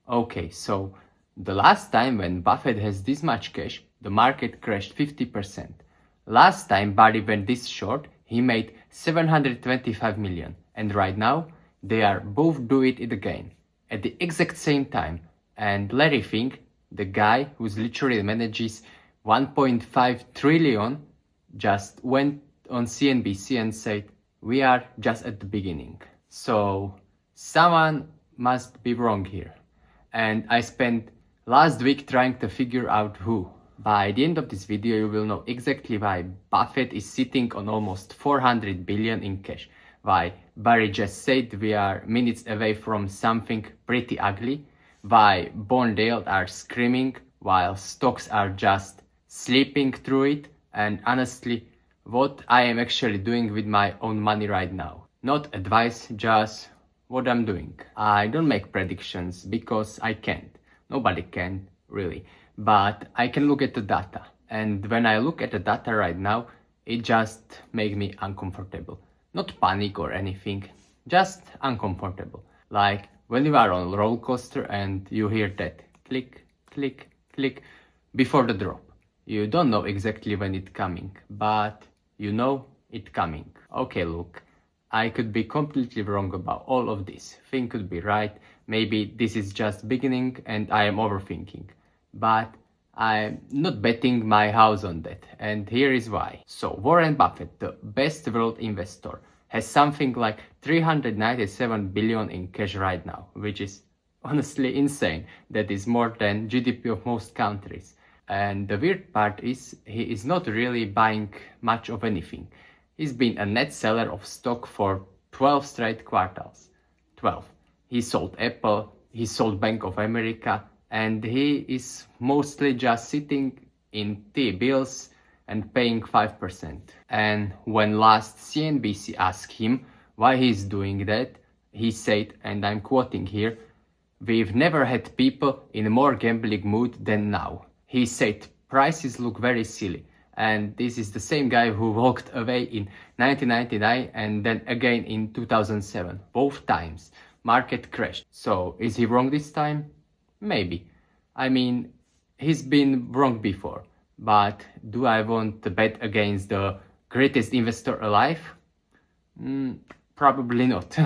Okay, so the last time when Buffett has this much cash, the market crashed 50%. Last time Burry went this short, he made 725 million. And right now, they are both doing it again. At the exact same time. And Larry Fink, the guy who's literally manages 1.5 trillion, just went on CNBC and said, we are just at the beginning. So someone must be wrong here. And I spent last week trying to figure out who. By the end of this video, you will know exactly why Buffett is sitting on almost 400 billion in cash, why Burry just said we are minutes away from something pretty ugly, why bond yields are screaming while stocks are just sleeping through it, and honestly, what I am actually doing with my own money right now. Not advice, just what I'm doing. I don't make predictions because I can't. Nobody can, really. But I can look at the data. And when I look at the data right now, it just makes me uncomfortable. Not panic or anything, just uncomfortable. Like when you are on a roller coaster and you hear that click, click, click before the drop. You don't know exactly when it's coming, but you know it's coming. Okay, look. I could be completely wrong about all of this. Fink could be right. Maybe this is just beginning and I am overthinking. But I'm not betting my house on that. And here is why. So Warren Buffett, the best world investor, has something like 397 billion in cash right now, which is honestly insane. That is more than GDP of most countries. And the weird part is he is not really buying much of anything. He's been a net seller of stock for 12 straight quarters. 12. He sold Apple, he sold Bank of America, and he is mostly just sitting in T-bills and paying 5%. And when last CNBC asked him why he's doing that, he said, and I'm quoting here, "We've never had people in a more gambling mood than now." He said, prices look very silly. And this is the same guy who walked away in 1999 and then again in 2007. Both times, market crashed. So is he wrong this time? Maybe. I mean, he's been wrong before. But do I want to bet against the greatest investor alive? Probably not.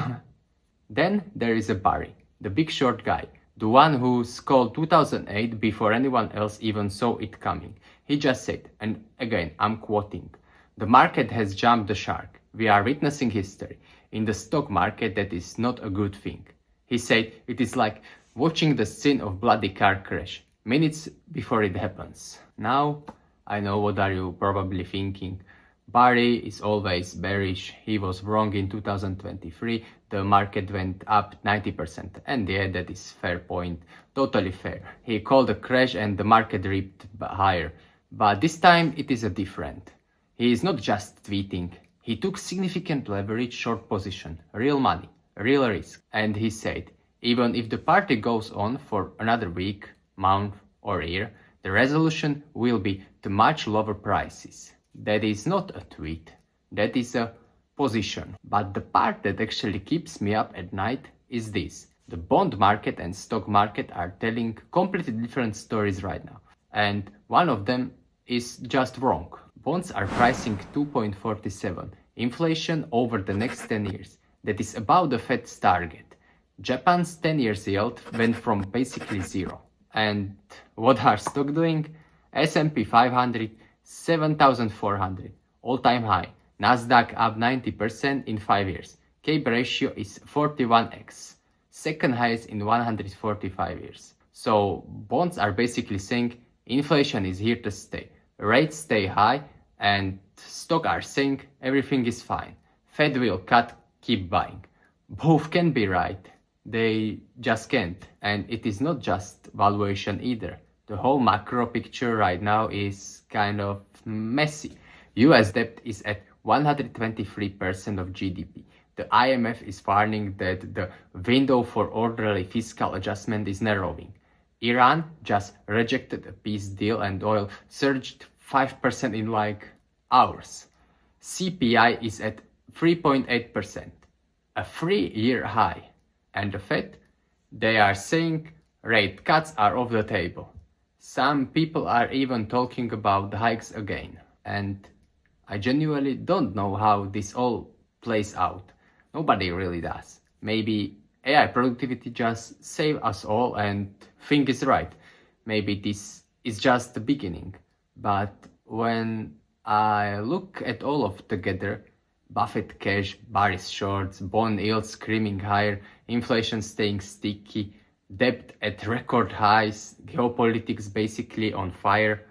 Then there is a Burry, the big short guy. The one who called 2008 before anyone else even saw it coming. He just said, and again I'm quoting, "The market has jumped the shark. We are witnessing history. In the stock market that is not a good thing." He said it is like watching the scene of bloody car crash, minutes before it happens. Now I know what are you probably thinking. Burry is always bearish. He was wrong in 2023. The market went up 90%. And yeah, that is fair point. Totally fair. He called a crash and the market ripped higher. But this time it is a different. He is not just tweeting. He took significant leverage short position, real money, real risk. And he said, even if the party goes on for another week, month or year, the resolution will be to much lower prices. That is not a tweet, that is a position. But the part that actually keeps me up at night is this. The bond market and stock market are telling completely different stories right now. And one of them is just wrong. Bonds are pricing 2.47, inflation over the next 10 years. That is above the Fed's target. Japan's 10 years yield went from basically zero. And what are stock doing? S&P 500 7,400, all-time high. Nasdaq up 90% in 5 years. CAPE ratio is 41x, second highest in 145 years. So bonds are basically saying inflation is here to stay, rates stay high, and stock are saying everything is fine. Fed will cut, keep buying. Both can be right, they just can't. And it is not just valuation either. The whole macro picture right now is kind of messy. US debt is at 123% of GDP. The IMF is warning that the window for orderly fiscal adjustment is narrowing. Iran just rejected a peace deal and oil surged 5% in like hours. CPI is at 3.8%, a 3-year high. And the Fed, they are saying Rate cuts are off the table. Some people are even talking about hikes again. And I genuinely don't know how this all plays out. Nobody really does. Maybe AI productivity just save us all and Fink is right. Maybe this is just the beginning. But when I look at all of together, Buffett cash, Burry's shorts, bond yields screaming higher, inflation staying sticky, debt at record highs, geopolitics basically on fire,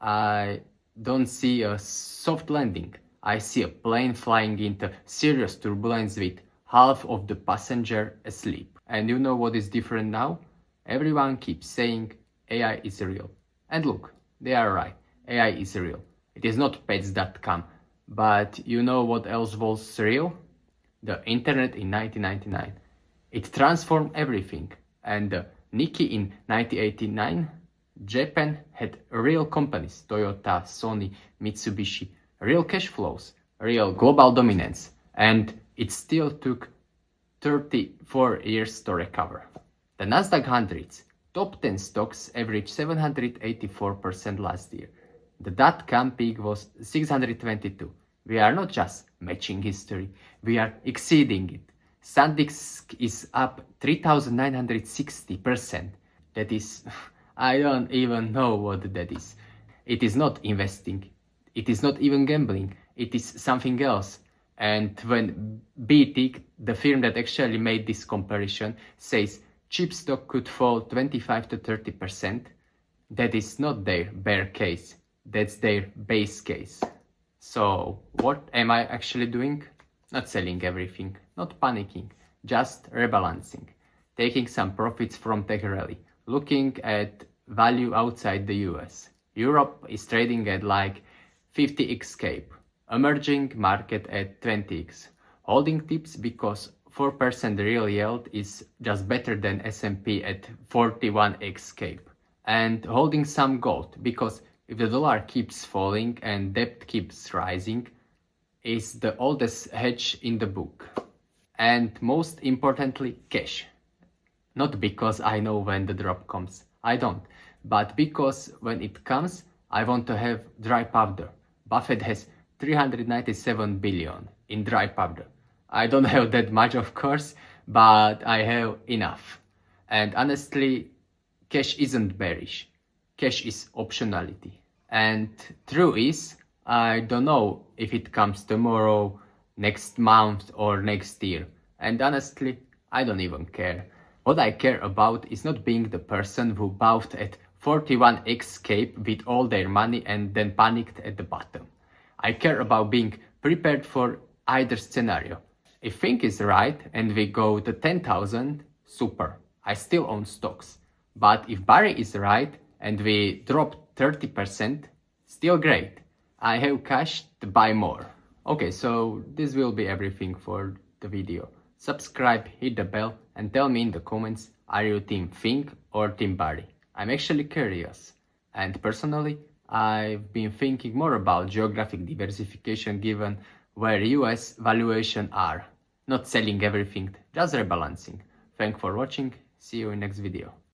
I don't see a soft landing. I see a plane flying into serious turbulence with half of the passenger asleep. And you know what is different now? Everyone keeps saying AI is real. And look, they are right. AI is real. It is not pets.com. But you know what else was real? The internet in 1999. It transformed everything. And the Nikkei in 1989, Japan had real companies, Toyota, Sony, Mitsubishi, real cash flows, real global dominance, and it still took 34 years to recover. The Nasdaq 100's top 10 stocks averaged 784% last year. The dot-com peak was 622. We are not just matching history, we are exceeding it. Substack is up 3,960%. That is, I don't even know what that is. It is not investing. It is not even gambling. It is something else. And when BT, the firm that actually made this comparison, says cheap stock could fall 25 to 30%, that is not their bear case. That's their base case. So what am I actually doing? Not selling everything, not panicking, just rebalancing, taking some profits from tech rally, looking at value outside the US. Europe is trading at like 50x cape, emerging market at 20x, holding tips because 4% real yield is just better than S&P at 41x cape, and holding some gold because if the dollar keeps falling and debt keeps rising, is the oldest hedge in the book. And most importantly, cash. Not because I know when the drop comes, I don't, but because when it comes, I want to have dry powder. Buffett has 397 billion in dry powder. I don't have that much, of course, but I have enough. And honestly, cash isn't bearish. Cash is optionality. And true is, I don't know if it comes tomorrow, next month or next year. And honestly, I don't even care. What I care about is not being the person who bought at 41x cape with all their money and then panicked at the bottom. I care about being prepared for either scenario. If Fink is right and we go to 10,000, super, I still own stocks. But if Burry is right and we drop 30%, still great. I have cash to buy more. Okay, so this will be everything for the video. Subscribe, hit the bell, and tell me in the comments, are you team Fink or team Burry? I'm actually curious. And personally, I've been thinking more about geographic diversification given where US valuation are. Not selling everything, just rebalancing. Thanks for watching, see you in next video.